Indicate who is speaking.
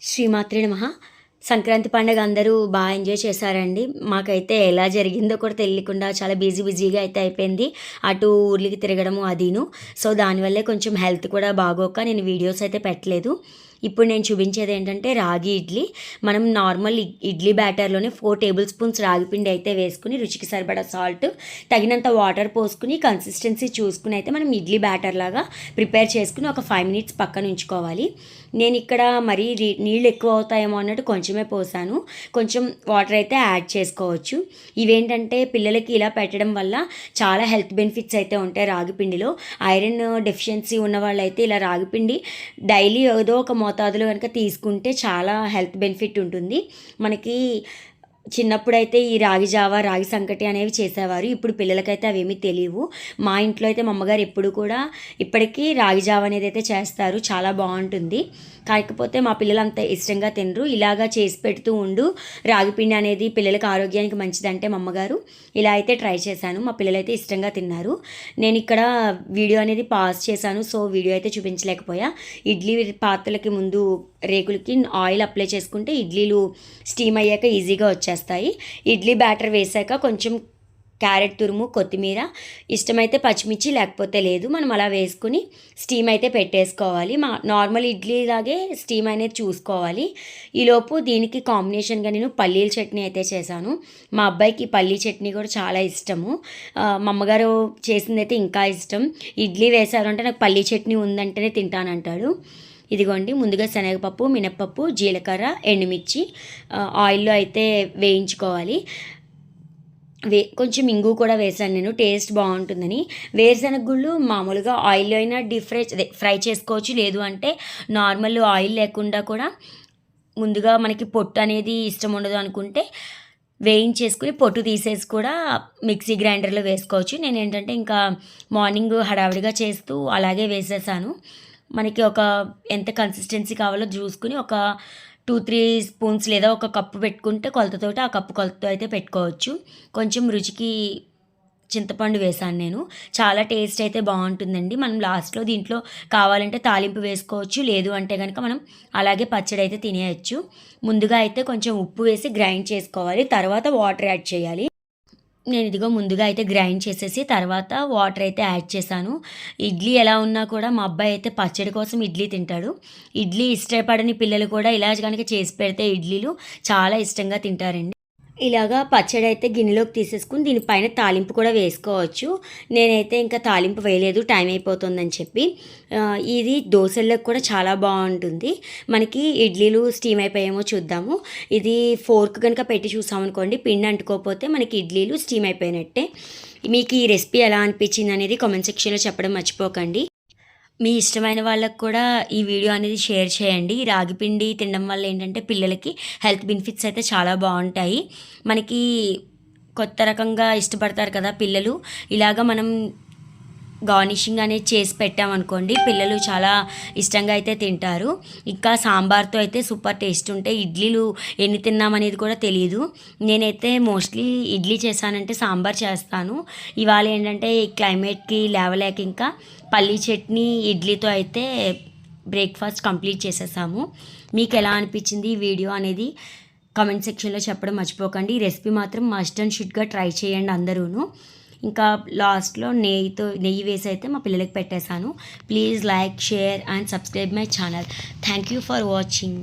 Speaker 1: శ్రీమాత్రే నమః. సంక్రాంతి పండుగ అందరూ బాగా ఎంజాయ్ చేశారండి. మాకైతే ఎలా జరిగిందో కూడా తెలియకుండా చాలా బిజీగా అయితే అయిపోయింది. అటు ఊర్లకి తిరగడము అదీను. సో, దానివల్లే కొంచెం హెల్త్ కూడా బాగోక నేను వీడియోస్ అయితే పెట్టలేదు. ఇప్పుడు నేను చూపించేది ఏంటంటే రాగి ఇడ్లీ. మనం నార్మల్ ఇడ్లీ బ్యాటర్లోనే 4 టేబుల్ స్పూన్స్ రాగి పిండి అయితే వేసుకుని, రుచికి సరిపడా సాల్ట్, తగినంత వాటర్ పోసుకుని, కన్సిస్టెన్సీ చూసుకుని అయితే మనం ఇడ్లీ బ్యాటర్ లాగా ప్రిపేర్ చేసుకుని ఒక 5 మినిట్స్ పక్కన ఉంచుకోవాలి. నేను ఇక్కడ మరీ నీళ్ళు ఎక్కువ అవుతాయేమో అన్నట్టు కొంచెమే పోసాను. కొంచెం వాటర్ అయితే యాడ్ చేసుకోవచ్చు. ఇవేంటంటే పిల్లలకి ఇలా పెట్టడం వల్ల చాలా హెల్త్ బెనిఫిట్స్ అయితే ఉంటాయి. రాగిపిండిలో ఐరన్ డెఫిషియన్సీ ఉన్న వాళ్ళైతే ఇలా రాగిపిండి డైలీ ఏదో ఒక మోతాదులో కనుక తీసుకుంటే చాలా హెల్త్ బెనిఫిట్ ఉంటుంది. మనకి చిన్నప్పుడైతే ఈ రాగి జావా, రాగి సంకటి అనేవి చేసేవారు. ఇప్పుడు పిల్లలకైతే అవేమీ తెలియవు. మా ఇంట్లో అయితే మా అమ్మగారు ఎప్పుడు కూడా ఇప్పటికీ రాగి జావా అనేది అయితే చేస్తారు. చాలా బాగుంటుంది. కాకపోతే మా పిల్లలు అంత ఇష్టంగా తినరు. ఇలాగా చేసి పెడుతూ ఉండు, రాగిపిండి అనేది పిల్లలకి ఆరోగ్యానికి మంచిదంటే మా అమ్మగారు ఇలా అయితే ట్రై చేశాను. మా పిల్లలైతే ఇష్టంగా తిన్నారు. నేను ఇక్కడ వీడియో అనేది పాజ్ చేశాను. సో, వీడియో అయితే చూపించలేకపోయా. ఇడ్లీ పాత్రలకి ముందు రేకులకి ఆయిల్ అప్లై చేసుకుంటే ఇడ్లీలు స్టీమ్ అయ్యాక ఈజీగా వచ్చేస్తాయి. ఇడ్లీ బ్యాటర్ వేసాక కొంచెం క్యారెట్ తురుము, కొత్తిమీర, ఇష్టమైతే పచ్చిమిర్చి, లేకపోతే లేదు. మనం అలా వేసుకుని స్టీమ్ అయితే పెట్టేసుకోవాలి. నార్మల్ ఇడ్లీ లాగే స్టీమ్ అనేది చూసుకోవాలి. ఈలోపు దీనికి కాంబినేషన్గా నేను పల్లీల చట్నీ అయితే చేశాను. మా అబ్బాయికి పల్లీ చట్నీ కూడా చాలా ఇష్టము. మా అమ్మగారు చేసింది అయితే ఇంకా ఇష్టం. ఇడ్లీ వేశారు అంటే నాకు పల్లీ చట్నీ ఉందంటేనే తింటానంటాడు. ఇదిగోండి, ముందుగా శనగపప్పు, మినప్పప్పు, జీలకర్ర, ఎండుమిర్చి ఆయిల్లో అయితే వేయించుకోవాలి. కొంచెం ఇంగు కూడా వేసాను నేను, టేస్ట్ బాగుంటుందని. వేరుశనగ గుళ్ళు మామూలుగా ఆయిల్లో అయినా ఫ్రై చేసుకోవచ్చు. లేదు అంటే నార్మల్ ఆయిల్ లేకుండా కూడా ముందుగా మనకి పొట్టు అనేది ఇష్టం ఉండదు అనుకుంటే వేయించేసుకుని పొట్టు తీసేసి కూడా మిక్సీ గ్రైండర్లో వేసుకోవచ్చు. నేను ఏంటంటే ఇంకా మార్నింగ్ హడావిడిగా చేస్తూ అలాగే వేసేసాను. మనకి ఎంత కన్సిస్టెన్సీ కావాలో చూసుకుని ఒక 2-3 స్పూన్స్ లేదా ఒక కప్పు పెట్టుకుంటే కొలతతోటి ఆ కప్పు కొలతతో అయితే పెట్టుకోవచ్చు. కొంచెం రుచికి చింతపండు వేసాను నేను. చాలా టేస్ట్ అయితే బాగుంటుందండి. మనం లాస్ట్లో దీంట్లో కావాలంటే తాలింపు వేసుకోవచ్చు. లేదు అంటే కనుక మనం అలాగే పచ్చడి అయితే తినేయచ్చు. ముందుగా అయితే కొంచెం ఉప్పు వేసి గ్రైండ్ చేసుకోవాలి. తర్వాత వాటర్ యాడ్ చేయాలి. నేను ఇదిగో ముందుగా అయితే గ్రైండ్ చేసేసి తర్వాత వాటర్ అయితే యాడ్ చేశాను. ఇడ్లీ ఎలా ఉన్నా కూడా మా అబ్బాయి అయితే పచ్చడి కోసం ఇడ్లీ తింటాడు. ఇడ్లీ ఇష్టపడని పిల్లలు కూడా ఇలా కనుక చేసి పెడితే ఇడ్లీలు చాలా ఇష్టంగా తింటారండి. ఇలాగా పచ్చడి అయితే గిన్నెలోకి తీసేసుకుని దీనిపైన తాలింపు కూడా వేసుకోవచ్చు. నేనైతే ఇంకా తాలింపు వేయలేదు, టైం అయిపోతుందని చెప్పి. ఇది దోశలకు కూడా చాలా బాగుంటుంది. మనకి ఇడ్లీలు స్టీమ్ అయిపోయామో చూద్దాము. ఇది ఫోర్క్ కనుక పెట్టి చూసామనుకోండి, పిండి అంటుకోకపోతే మనకి ఇడ్లీలు స్టీమ్ అయిపోయినట్టే. మీకు ఈ రెసిపీ ఎలా అనిపించింది అనేది కామెంట్ సెక్షన్లో చెప్పడం మర్చిపోకండి. మీ ఇష్టమైన వాళ్ళకు కూడా ఈ వీడియో అనేది షేర్ చేయండి. రాగిపిండి తినడం వల్ల ఏంటంటే పిల్లలకి హెల్త్ బెనిఫిట్స్ అయితే చాలా బాగుంటాయి. మనకి కొత్త రకంగా ఇష్టపడతారు కదా పిల్లలు. ఇలాగ మనం గార్నిషింగ్ అనేది చేసి పెట్టామనుకోండి, పిల్లలు చాలా ఇష్టంగా అయితే తింటారు. ఇంకా సాంబార్తో అయితే సూపర్ టేస్ట్ ఉంటాయి. ఇడ్లీలు ఎన్ని తిన్నామనేది కూడా తెలియదు. నేనైతే మోస్ట్లీ ఇడ్లీ చేశానంటే సాంబార్ చేస్తాను. ఇవాళ ఏంటంటే ఈ క్లైమేట్కి లేవలేక ఇంకా పల్లీ చట్నీ, ఇడ్లీతో అయితే బ్రేక్ఫాస్ట్ కంప్లీట్ చేసేసాము. మీకు ఎలా అనిపించింది ఈ వీడియో అనేది కామెంట్ సెక్షన్లో చెప్పడం మర్చిపోకండి. ఈ రెసిపీ మాత్రం మస్ట్ అండ్ షుడ్గా ట్రై చేయండి అందరూను. ఇంకా లాస్ట్లో నెయ్యి వేసి అయితే మా పిల్లలకి పెట్టేశాను. Please like, share and subscribe my channel. Thank you for watching.